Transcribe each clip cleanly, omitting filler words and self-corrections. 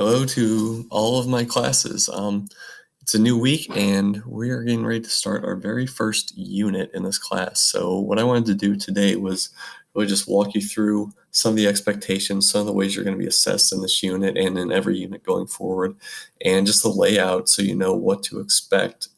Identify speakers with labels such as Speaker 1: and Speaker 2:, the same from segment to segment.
Speaker 1: Hello to all of my classes. It's a new week and we are getting ready to start our very first unit in this class. So what I wanted to do today was really just walk you through some of the expectations, some of the ways you're going to be assessed in this unit and in every unit going forward, and just the layout so you know what to expect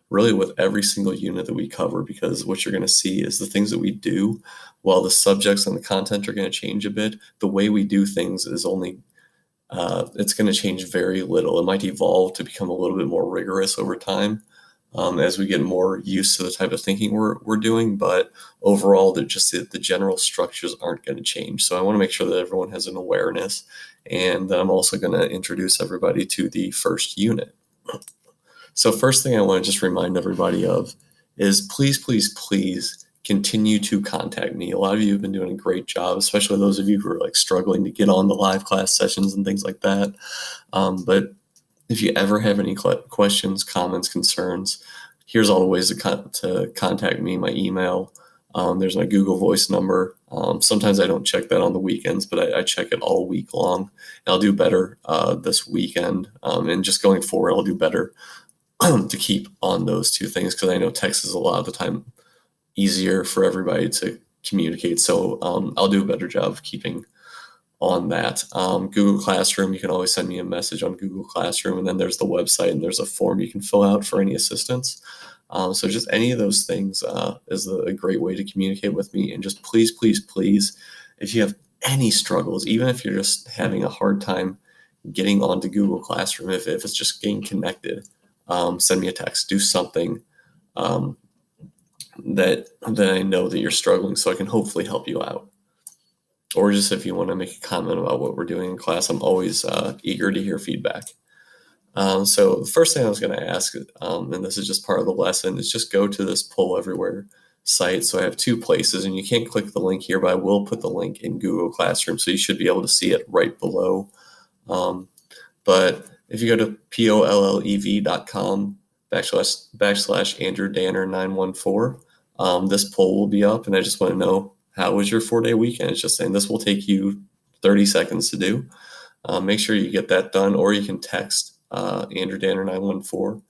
Speaker 1: really with every single unit that we cover, because what you're going to see is the things that we do, while the subjects and the content are going to change a bit, the way we do things is only it's going to change very little. It might evolve to become a little bit more rigorous over time as we get more used to the type of thinking we're doing. But overall, the general structures aren't going to change. So I want to make sure that everyone has an awareness. And then I'm also going to introduce everybody to the first unit. So first thing I want to just remind everybody of is please, please, please continue to contact me. A lot of you have been doing a great job, especially those of you who are like struggling to get on the live class sessions and things like that. But if you ever have any questions, comments, concerns, here's all the ways to contact me. My email, there's my Google Voice number. Sometimes I don't check that on the weekends, but I check it all week long. And I'll do better this weekend. And just going forward, I'll do better to keep on those two things, because I know text is a lot of the time easier for everybody to communicate. So I'll do a better job of keeping on that. Google Classroom, you can always send me a message on Google Classroom, and then there's the website and there's a form you can fill out for any assistance. So just any of those things is a great way to communicate with me. And just please, please, please, if you have any struggles, even if you're just having a hard time getting onto Google Classroom, if it's just getting connected, send me a text, do something that I know that you're struggling, so I can hopefully help you out. Or just if you want to make a comment about what we're doing in class, I'm always eager to hear feedback. So the first thing I was going to ask, and this is just part of the lesson, is just go to this Poll Everywhere site. So I have two places, and you can't click the link here, but I will put the link in Google Classroom, so you should be able to see it right below. But if you go to pollev.com/Andrew Danner 914, this poll will be up, and I just want to know, how was your 4-day weekend? It's just saying this will take you 30 seconds to do. Make sure you get that done, or you can text Andrew Danner 914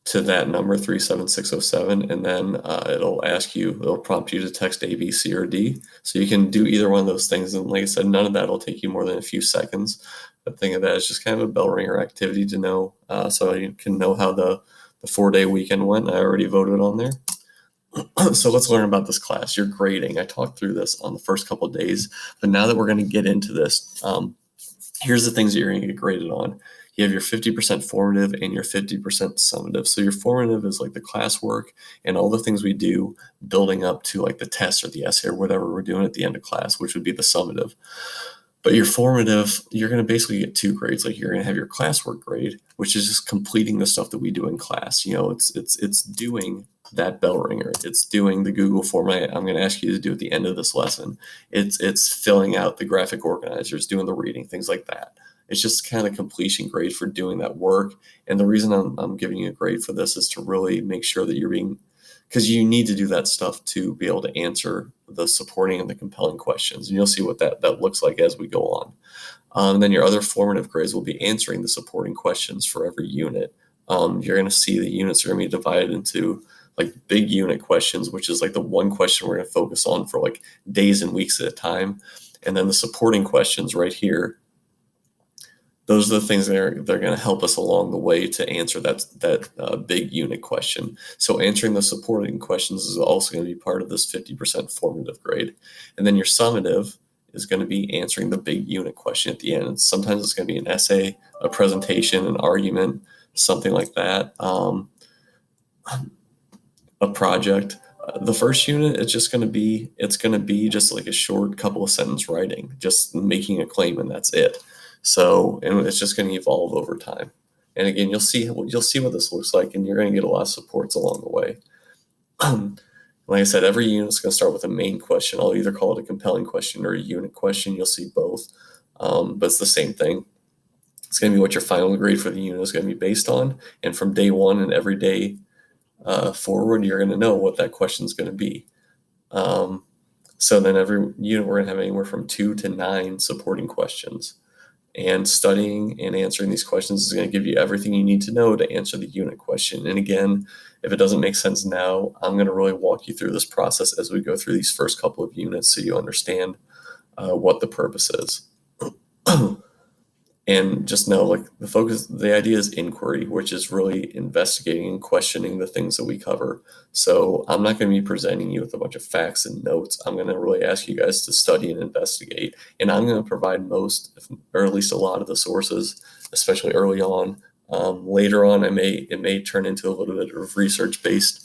Speaker 1: to that number 37607, and then it'll prompt you to text A, B, C, or D. So you can do either one of those things. And like I said, none of that will take you more than a few seconds. But think of that as just kind of a bell ringer activity to know, so you can know how the 4-day weekend went. I already voted on there. So let's learn about this class. Your grading. I talked through this on the first couple of days, but now that we're going to get into this, here's the things that you're going to get graded on. You have your 50% formative and your 50% summative. So your formative is like the classwork and all the things we do building up to like the test or the essay or whatever we're doing at the end of class, which would be the summative. But your formative, you're going to basically get 2 grades. Like you're going to have your classwork grade, which is just completing the stuff that we do in class. You know, it's doing that bell ringer. It's doing the Google form I'm going to ask you to do at the end of this lesson. It's filling out the graphic organizers, doing the reading, things like that. It's just kind of completion grade for doing that work. And the reason I'm giving you a grade for this is to really make sure that you're being, because you need to do that stuff to be able to answer the supporting and the compelling questions. And you'll see what that looks like as we go on. And then your other formative grades will be answering the supporting questions for every unit. You're going to see the units are going to be divided into like big unit questions, which is like the one question we're going to focus on for like days and weeks at a time. And then the supporting questions right here, those are the things they're going to help us along the way to answer that big unit question. So answering the supporting questions is also going to be part of this 50% formative grade. And then your summative is going to be answering the big unit question at the end. And sometimes it's going to be an essay, a presentation, an argument, something like that, a project. The first unit, it's going to be just like a short couple of sentence writing, just making a claim, and that's it. So, and it's just going to evolve over time. And again, you'll see what this looks like, and you're going to get a lot of supports along the way. Like I said, every unit is going to start with a main question. I'll either call it a compelling question or a unit question. You'll see both, but it's the same thing. It's going to be what your final grade for the unit is going to be based on. And from day one and every day forward, you're going to know what that question is going to be. So then every unit, we're going to have anywhere from 2 to 9 supporting questions. And studying and answering these questions is going to give you everything you need to know to answer the unit question. And again, if it doesn't make sense now, I'm going to really walk you through this process as we go through these first couple of units so you understand what the purpose is. And just know, like, the idea is inquiry, which is really investigating and questioning the things that we cover. So I'm not going to be presenting you with a bunch of facts and notes. I'm going to really ask you guys to study and investigate. And I'm going to provide most, or at least a lot of the sources, especially early on. Later on, it may turn into a little bit of research-based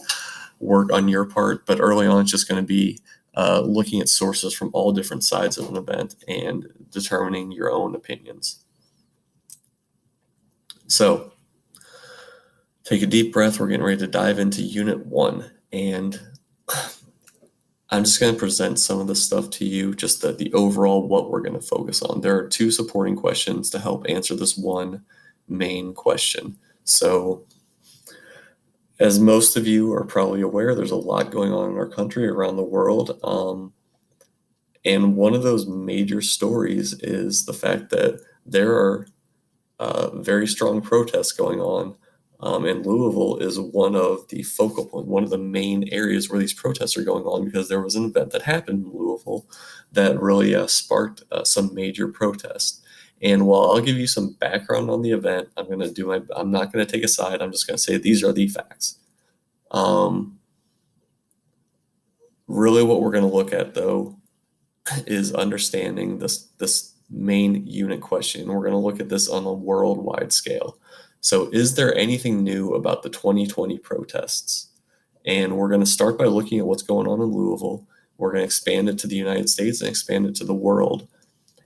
Speaker 1: work on your part, but early on, it's just going to be looking at sources from all different sides of an event and determining your own opinions. So take a deep breath. We're getting ready to dive into Unit 1. And I'm just going to present some of this stuff to you, just the overall what we're going to focus on. There are 2 supporting questions to help answer this one main question. So as most of you are probably aware, there's a lot going on in our country, around the world. And one of those major stories is the fact that there are very strong protests going on. And Louisville is one of the focal point, one of the main areas where these protests are going on, because there was an event that happened in Louisville that really sparked some major protests. And while I'll give you some background on the event, I'm not going to take a side. I'm just going to say these are the facts. Really what we're going to look at, though, is understanding this main unit question. We're going to look at this on a worldwide scale. So is there anything new about the 2020 protests? And we're going to start by looking at what's going on in Louisville. We're going to expand it to the United States and expand it to the world.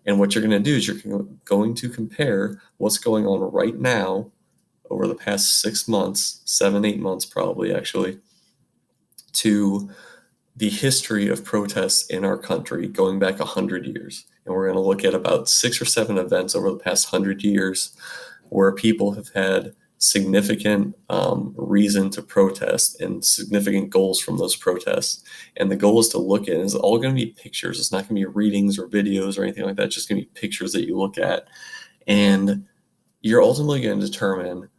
Speaker 1: And what you're going to do is you're going to compare what's going on right now over the past 6 months, 7-8 months probably actually, to the history of protests in our country going back 100 years. And we're going to look at about 6 or 7 events over the past 100 years where people have had significant reason to protest and significant goals from those protests. And the goal is to look at, it's all going to be pictures. It's not going to be readings or videos or anything like that. It's just going to be pictures that you look at. And you're ultimately going to determine,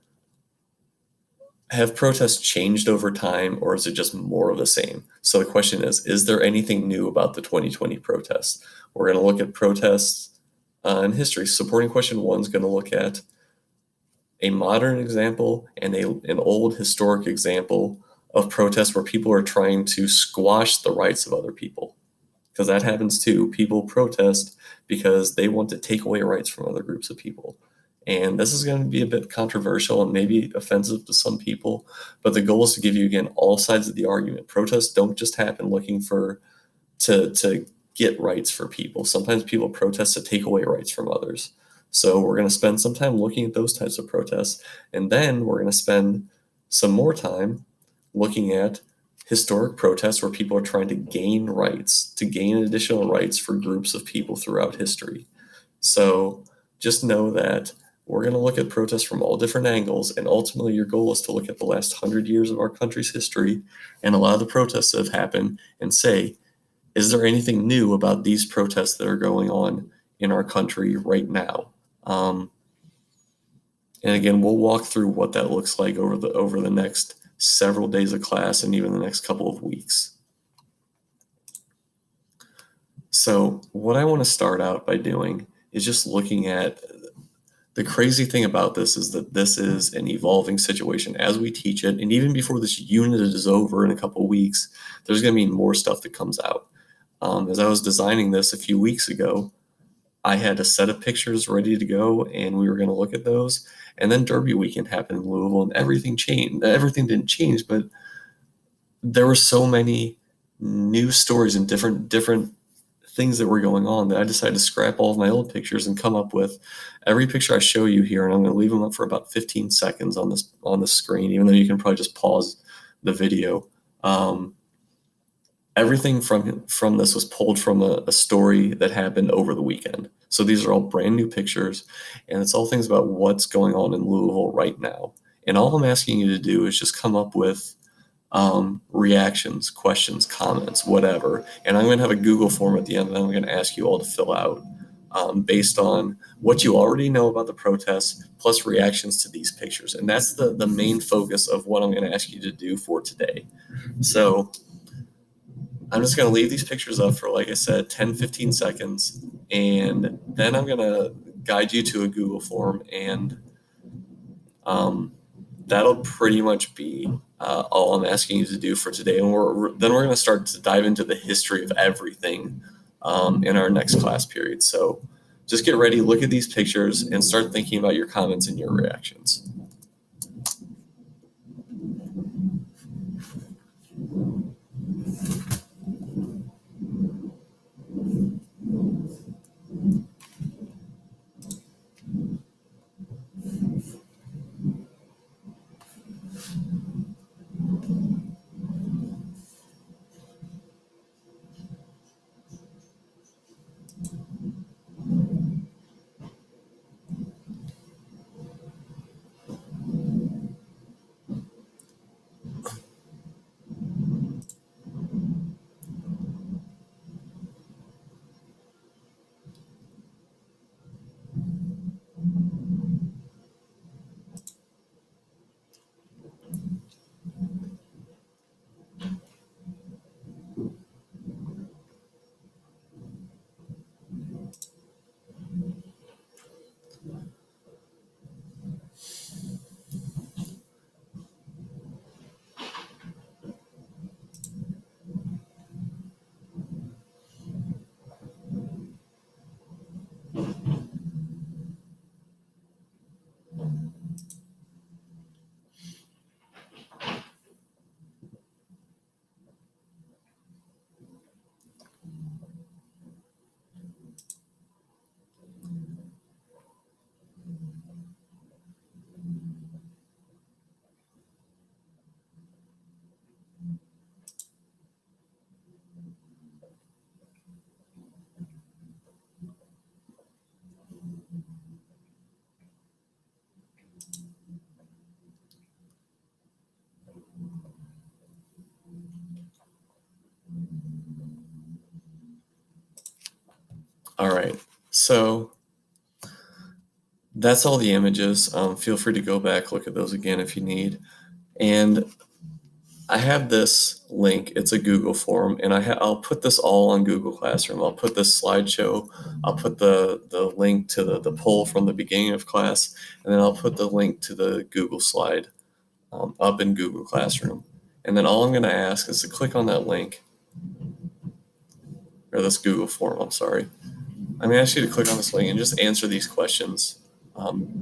Speaker 1: have protests changed over time, or is it just more of the same? So the question is there anything new about the 2020 protests? We're going to look at protests in history. Supporting question 1 is going to look at a modern example and an old historic example of protests where people are trying to squash the rights of other people. Because that happens too. People protest because they want to take away rights from other groups of people. And this is going to be a bit controversial and maybe offensive to some people, but the goal is to give you, again, all sides of the argument. Protests don't just happen looking to get rights for people. Sometimes people protest to take away rights from others. So we're going to spend some time looking at those types of protests, and then we're going to spend some more time looking at historic protests where people are trying to gain rights, to gain additional rights for groups of people throughout history. So just know that we're going to look at protests from all different angles, and ultimately your goal is to look at the last 100 years of our country's history and a lot of the protests that have happened and say, is there anything new about these protests that are going on in our country right now? And again, we'll walk through what that looks like over the next several days of class and even the next couple of weeks. So what I want to start out by doing is just looking at the crazy thing about this is that this is an evolving situation as we teach it. And even before this unit is over in a couple of weeks, there's going to be more stuff that comes out. As I was designing this a few weeks ago, I had a set of pictures ready to go, and we were going to look at those. And then Derby weekend happened in Louisville, and everything changed. Everything didn't change, but there were so many new stories and different things that were going on that I decided to scrap all of my old pictures and come up with every picture I show you here. And I'm going to leave them up for about 15 seconds on the screen, even though you can probably just pause the video. Everything from this was pulled from a story that happened over the weekend. So these are all brand new pictures, and it's all things about what's going on in Louisville right now. And all I'm asking you to do is just come up with reactions, questions, comments, whatever. And I'm going to have a Google form at the end that I'm going to ask you all to fill out based on what you already know about the protests plus reactions to these pictures. And that's the main focus of what I'm going to ask you to do for today. So I'm just going to leave these pictures up for, like I said, 10, 15 seconds. And then I'm going to guide you to a Google form, and that'll pretty much be all I'm asking you to do for today. And then we're going to start to dive into the history of everything in our next class period. So just get ready, look at these pictures, and start thinking about your comments and your reactions. All right, so that's all the images. Feel free to go back, look at those again if you need. And I have this link. It's a Google form, and I'll put this all on Google Classroom. I'll put this slideshow. I'll put the link to the poll from the beginning of class, and then I'll put the link to the Google slide up in Google Classroom. And then all I'm going to ask is to click on that link, or this Google form, I'm sorry. I'm going to ask you to click on this link and just answer these questions.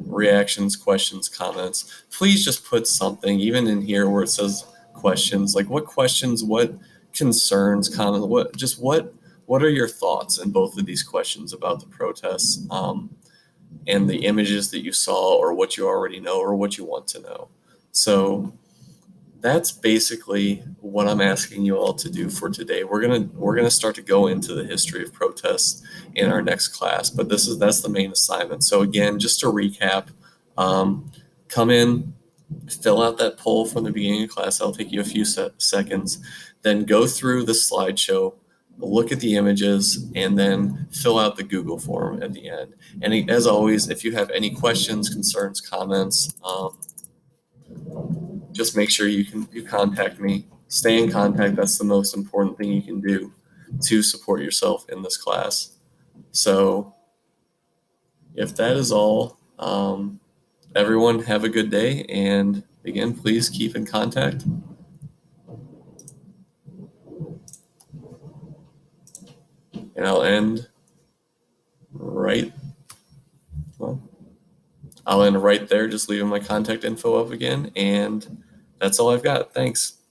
Speaker 1: Reactions, questions, comments. Please just put something, even in here where it says questions, like what questions, what concerns, comments, what are your thoughts in both of these questions about the protests, and the images that you saw, or what you already know, or what you want to know. So that's basically what I'm asking you all to do for today. We're gonna start to go into the history of protests in our next class, but that's the main assignment. So again, just to recap, come in, fill out that poll from the beginning of class. That'll take you a few seconds. Then go through the slideshow, look at the images, and then fill out the Google form at the end. And as always, if you have any questions, concerns, comments, just make sure you contact me. Stay in contact. That's the most important thing you can do to support yourself in this class. So if that is all, everyone have a good day. And again, please keep in contact. And I'll end right, well, I'll end right there, just leaving my contact info up again. And that's all I've got. Thanks.